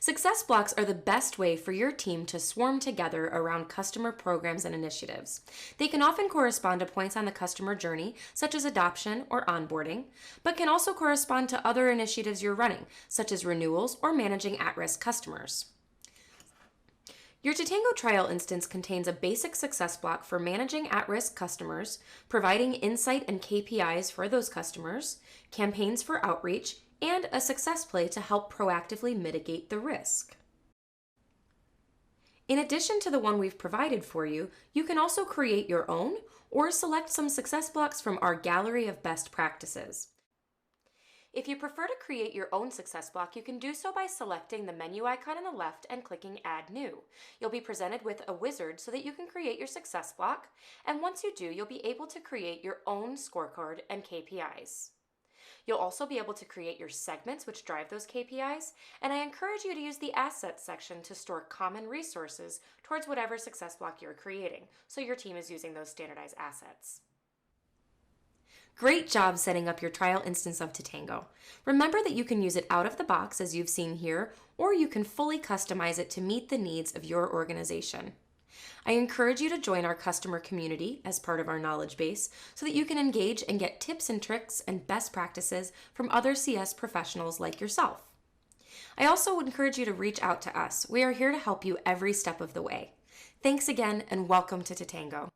SuccessBLOCs are the best way for your team to swarm together around customer programs and initiatives. They can often correspond to points on the customer journey, such as adoption or onboarding, but can also correspond to other initiatives you're running, such as renewals or managing at-risk customers. Your Totango trial instance contains a basic SuccessBLOC for managing at-risk customers, providing insight and KPIs for those customers, campaigns for outreach, and a success play to help proactively mitigate the risk. In addition to the one we've provided for you, you can also create your own or select some SuccessBLOCs from our gallery of best practices. If you prefer to create your own SuccessBLOC, you can do so by selecting the menu icon on the left and clicking Add New. You'll be presented with a wizard so that you can create your SuccessBLOC, and once you do, you'll be able to create your own scorecard and KPIs. You'll also be able to create your segments which drive those KPIs, and I encourage you to use the Assets section to store common resources towards whatever SuccessBLOC you're creating, so your team is using those standardized assets. Great job setting up your trial instance of Totango. Remember that you can use it out of the box as you've seen here, or you can fully customize it to meet the needs of your organization. I encourage you to join our customer community as part of our knowledge base so that you can engage and get tips and tricks and best practices from other CS professionals like yourself. I also would encourage you to reach out to us. We are here to help you every step of the way. Thanks again and welcome to Totango.